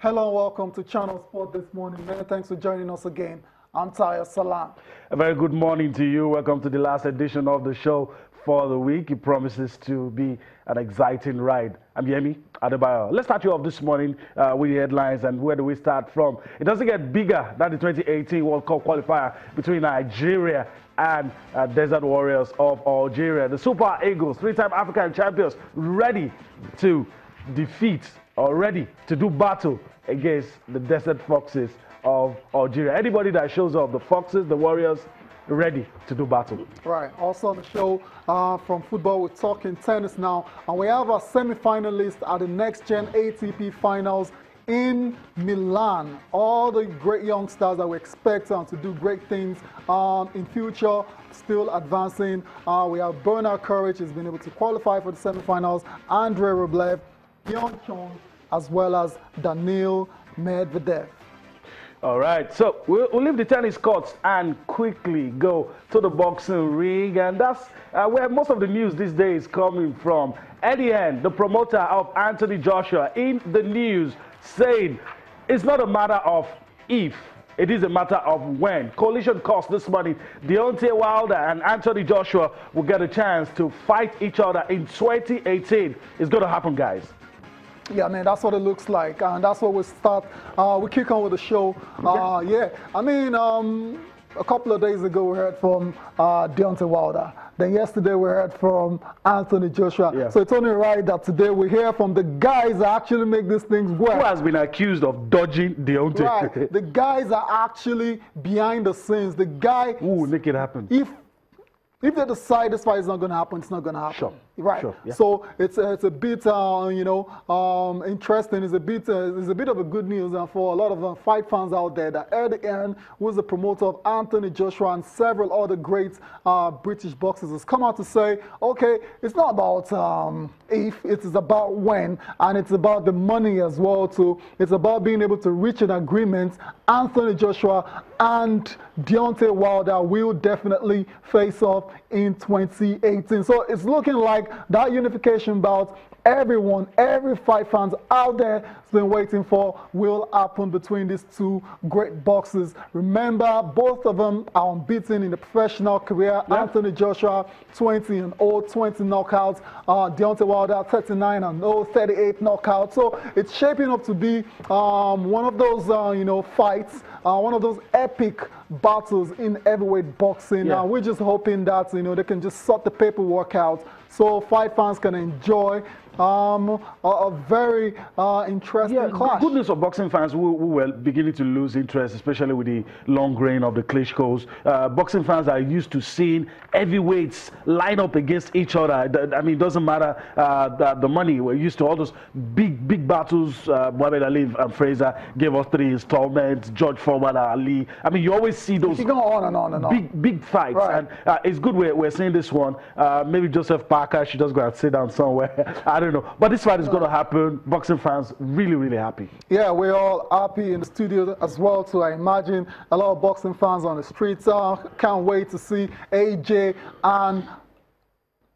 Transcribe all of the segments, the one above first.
Hello and welcome to Channel Sport this morning. Many thanks for joining us again. I'm Tayo Salam. A very good morning to you. Welcome to the last edition of the show for the week. It promises to be an exciting ride. I'm Yemi Adebayo. Let's start you off this morning with the headlines. And where do we start from? It doesn't get bigger than the 2018 World Cup qualifier between Nigeria and Desert Warriors of Algeria. The Super Eagles, three-time African champions, ready to defeat or ready to do battle against the Desert Foxes of Algeria. Anybody that shows up, the Foxes, the Warriors, ready to do battle. Right. Also on the show, from football, we're talking tennis now. And we have our semi-finalists at the Next Gen ATP Finals in Milan. All the great young stars that we expect to do great things in future, still advancing. We have Bernard Courage, who's been able to qualify for the semi-finals. Andrei Rublev, Yeon Chung, as well as Daniil Medvedev. All right, so we'll leave the tennis courts and quickly go to the boxing ring, and that's where most of the news these days is coming from. Eddie Hearn, the promoter of Anthony Joshua, in the news saying it's not a matter of if, it is a matter of when. Collision cost this morning. Deontay Wilder and Anthony Joshua will get a chance to fight each other in 2018. It's going to happen, guys. Yeah, man, that's what it looks like, and that's what we start. We kick on with the show. Yeah, I mean, a couple of days ago we heard from Deontay Wilder. Then yesterday we heard from Anthony Joshua. Yeah. So it's only right that today we hear from the guys that actually make these things work. Who has been accused of dodging Deontay? Right, the guys are actually behind the scenes. The guy who will make it happen. If they decide this fight is not going to happen, it's not going to happen. Sure. Right. Sure, yeah. So it's a bit interesting. It's a bit of a good news for a lot of fight fans out there that Eddie Hearn, who is the promoter of Anthony Joshua and several other great British boxers, has come out to say, okay, it's not about if, it is about when, and it's about the money as well too. It's about being able to reach an agreement. Anthony Joshua and Deontay Wilder will definitely face off in 2018. So it's looking like that unification bout, every fight fans out there has been waiting for, will happen between these two great boxers. Remember, both of them are unbeaten in the professional career. Yeah. Anthony Joshua, 20-0, 20 knockouts. Deontay Wilder, 39-0, 38 knockouts. So it's shaping up to be one of those, fights, one of those epic battles in heavyweight boxing. Yeah. We're just hoping that they can just sort the paperwork out so fight fans can enjoy a very interesting clash. Good news for boxing fans who were beginning to lose interest, especially with the long reign of the Klitschko's. Boxing fans are used to seeing heavyweights line up against each other. I mean, it doesn't matter the money. We're used to all those big battles. Muhammad Ali and Fraser gave us 3 installments. George Foreman, Ali. I mean, you always see those. You go on and on and on. Big fights, right. And it's good we're seeing this one. Maybe Joseph Parker should just go and sit down somewhere. I don't know. But this fight is going to happen. Boxing fans really happy. Yeah, we're all happy in the studio as well too. I imagine a lot of boxing fans on the streets. Can't wait to see AJ and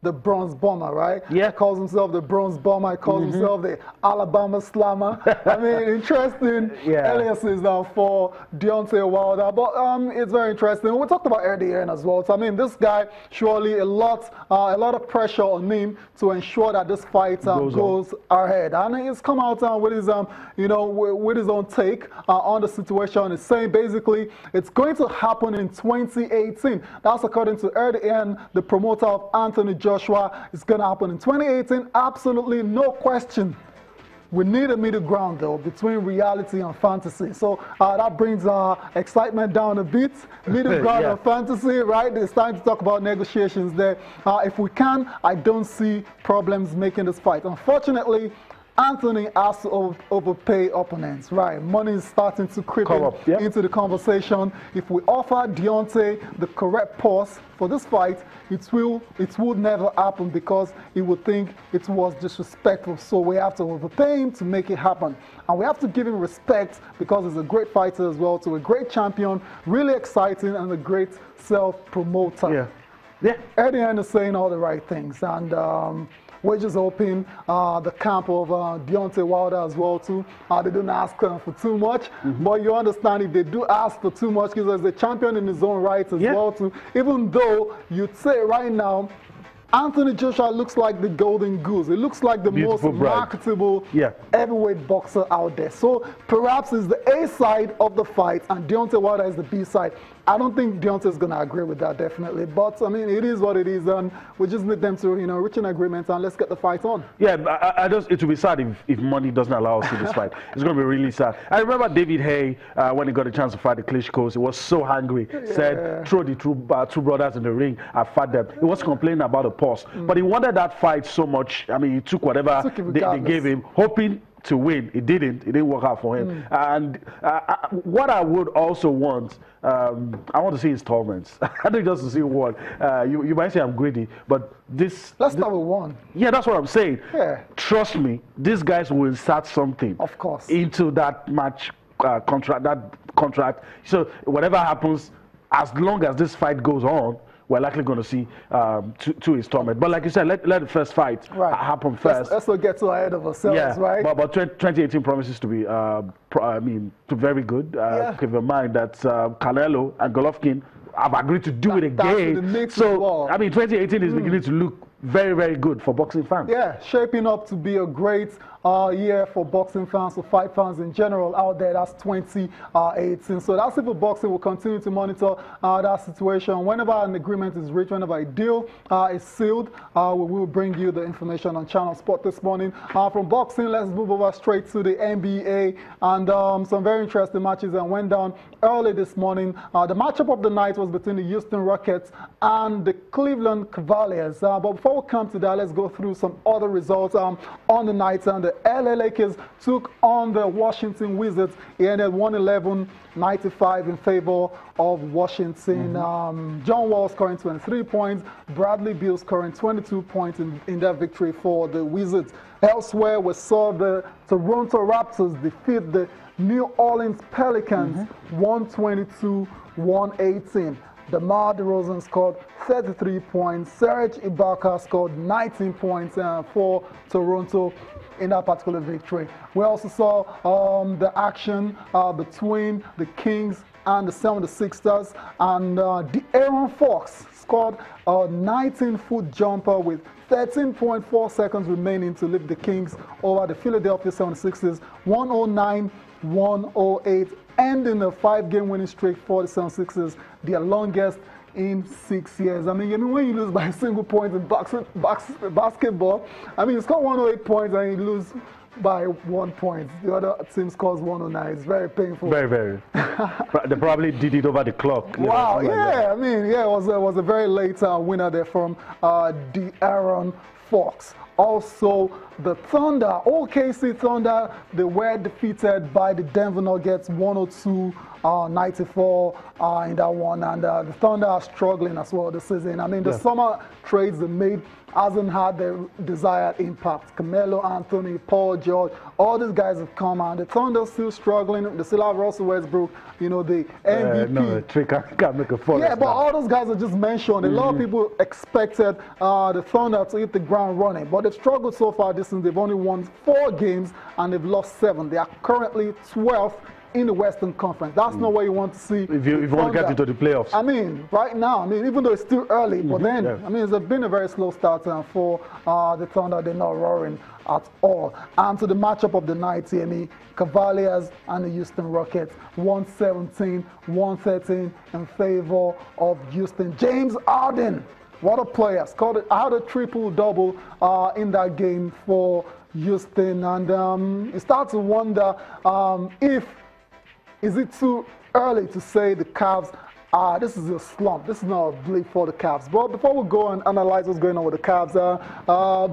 the Bronze Bomber, right? Yeah. He calls himself the Bronze Bomber. He calls himself the Alabama Slammer. I mean, interesting aliases for Deontay Wilder. But it's very interesting. We talked about Eddie Hearn as well. So, I mean, this guy, surely a lot of pressure on him to ensure that this fight goes ahead. And he's come out with his, with his own take on the situation. He's saying basically it's going to happen in 2018. That's according to Eddie Hearn, the promoter of Anthony Joshua. It's going to happen in 2018. Absolutely no question. We need a middle ground, though, between reality and fantasy. So that brings excitement down a bit. Middle ground and fantasy, right? It's time to talk about negotiations there. If we can, I don't see problems making this fight. Unfortunately, Anthony has to overpay opponents, right? Money is starting to creep into the conversation. If we offer Deontay the correct pause for this fight, it would never happen because he would think it was disrespectful. So we have to overpay him to make it happen. And we have to give him respect because he's a great fighter as well, to a great champion, really exciting, and a great self-promoter. Yeah. Eddie Hearn is saying all the right things. And we're just hoping the camp of Deontay Wilder as well too. They don't ask for too much, but you understand if they do ask for too much, because there's a champion in his own right as well too. Even though you'd say right now, Anthony Joshua looks like the golden goose. It looks like the Beautiful most bride. marketable heavyweight boxer out there. So perhaps it's the A side of the fight and Deontay Wilder is the B side. I don't think Deontay's going to agree with that, definitely. But, I mean, it is what it is, and we just need them to, reach an agreement and let's get the fight on. Yeah, it will be sad if money doesn't allow us to this fight. It's going to be really sad. I remember David Haye, when he got a chance to fight the Klitschko's, he was so angry. Said, throw the two brothers in the ring, I fought them. He was complaining about the pause. But he wanted that fight so much. I mean, he took whatever they gave him, hoping to win. It didn't work out for him. And what I would also want, I want to see installments. I think just to see one. You might say I'm greedy, but this. Let's start with one. Yeah, that's what I'm saying. Yeah. Trust me, these guys will insert something. Of course. Into that match contract. So whatever happens, as long as this fight goes on, we're likely going to see two installments. But like you said, let the first fight happen first. Let's not get too ahead of ourselves, right? But 2018 promises to be, very good. Keep in mind that Canelo and Golovkin have agreed to do it again. So, 2018 is beginning to look very, very good for boxing fans. Yeah, shaping up to be a great year for boxing fans, for fight fans in general out there. That's 2018. So that's it for boxing. We'll continue to monitor that situation. Whenever an agreement is reached, whenever a deal is sealed, we will bring you the information on Channel Sport this morning. From boxing, let's move over straight to the NBA. And some very interesting matches that went down early this morning. The matchup of the night was between the Houston Rockets and the Cleveland Cavaliers. But before we come to that, let's go through some other results on the night. And the LA Lakers took on the Washington Wizards. It ended 111-95 in favor of Washington. John Wall scoring 23 points. Bradley Beal scoring 22 points in that victory for the Wizards. Elsewhere, we saw the Toronto Raptors defeat the New Orleans Pelicans 122-118. DeMar DeRozan scored 33 points. Serge Ibaka scored 19 points for Toronto in that particular victory. We also saw the action between the Kings and the 76ers, and De'Aaron Fox scored a 19-foot jumper with 13.4 seconds remaining to lift the Kings over the Philadelphia 76ers 109-108, ending a 5-game winning streak for the 76ers, their longest in 6 years. I mean, when you lose by a single point in basketball, you score 108 points and you lose by 1 point. The other team scores 109. It's very painful. Very, very. They probably did it over the clock. Wow, yeah. It was a very late winner there from De'Aaron Fox. Also, the Thunder, OKC Thunder, they were defeated by the Denver Nuggets 102-94 in that one. And the Thunder are struggling as well this season. The summer trades they made hasn't had the desired impact. Carmelo Anthony, Paul George, all these guys have come and the Thunder still struggling. They still have Russell Westbrook, the MVP. No, Trey can't make a fall. Yeah, but all those guys I just mentioned, a lot of people expected the Thunder to hit the ground running, but they've struggled so far this season. They've only won 4 games and they've lost 7. They are currently 12th in the Western Conference. That's not what you want to see. If you want to get into the playoffs. Right now, even though it's still early, but then, it's been a very slow start for the Thunder. They're not roaring at all. And to the matchup of the night, Cavaliers and the Houston Rockets, 117-113 in favor of Houston. James Harden, what a player, had a triple-double in that game for Houston. And you start to wonder is it too early to say the Cavs, this is a slump, this is not a blip for the Cavs? But before we go and analyze what's going on with the Cavs,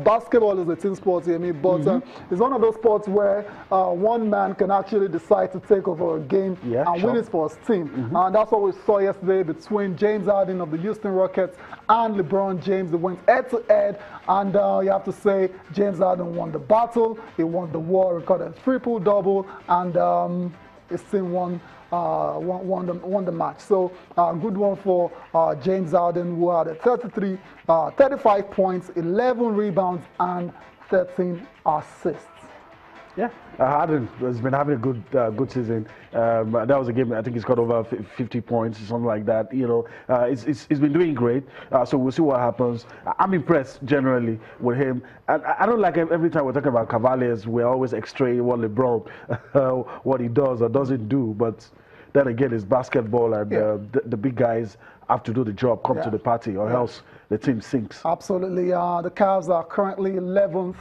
basketball is a team sport, but it's one of those sports where one man can actually decide to take over a game and win it for his team. And that's what we saw yesterday between James Harden of the Houston Rockets and LeBron James. They went head-to-head, and you have to say James Harden won the battle, he won the war, recorded a triple-double, and his team won won the match. So good one for James Harden, who had 35 points, 11 rebounds, and 13 assists. Yeah, Harden has been having a good season. That was a game, I think he's got over 50 points, something like that. You know, he's been doing great. So we'll see what happens. I'm impressed generally with him. And I don't like every time we're talking about Cavaliers, we're always extracting what LeBron, what he does or doesn't do. But then again, it's basketball, and the big guys have to do the job, come to the party, or else the team sinks. Absolutely. The Cavs are currently 11th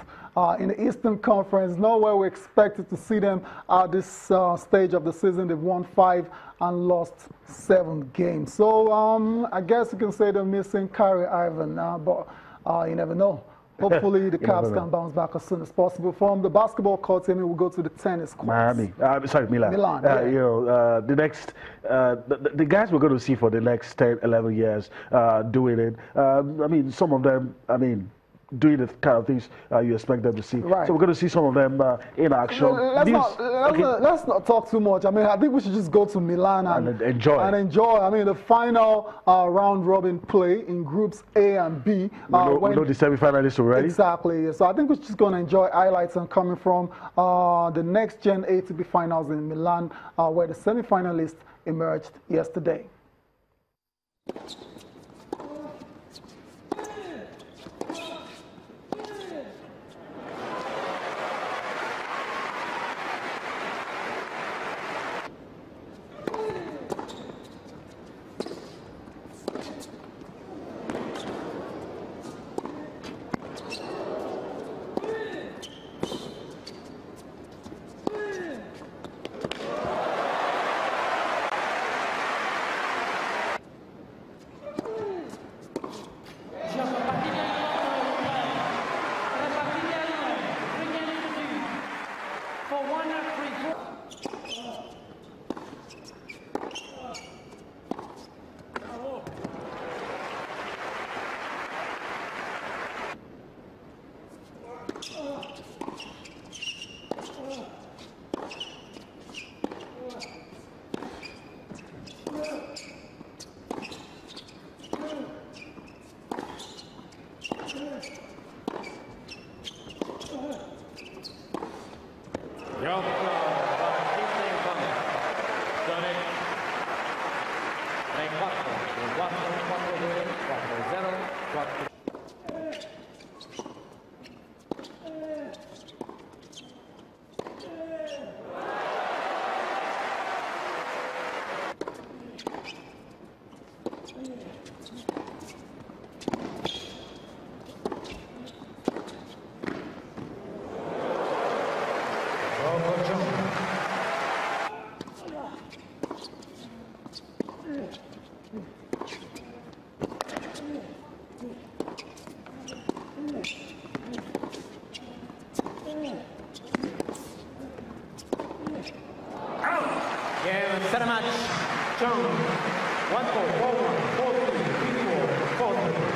in the Eastern Conference. Nowhere we expected to see them at this stage of the season. They've won 5 and lost 7 games. So I guess you can say they're missing Kyrie Irving now, but you never know. Hopefully the Cavs can bounce back as soon as possible. From the basketball court, we'll go to the tennis court. Miami. Milan. Milan. You know, the next, the guys we're going to see for the next 10, 11 years doing it. I mean, some of them, doing the kind of things you expect them to see. Right. So we're going to see some of them in action. Let's not talk too much. I think we should just go to Milan and enjoy. The final round robin play in groups A and B. We know the semi-finalists already. Exactly. So I think we're just going to enjoy highlights and coming from the next Gen ATP finals in Milan, where the semi-finalists emerged yesterday. Set a match. Chung. 1-4, 4-1, 4-2, 3-4, 4-2.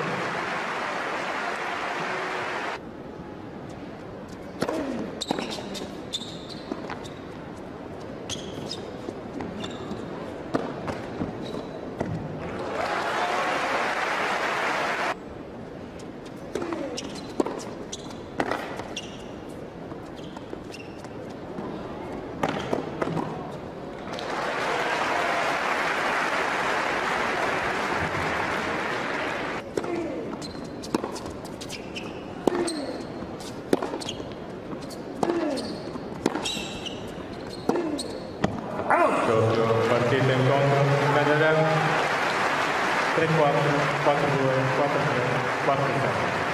Partita incontro Canada 3-4, 4-2, 4-3, 4-3.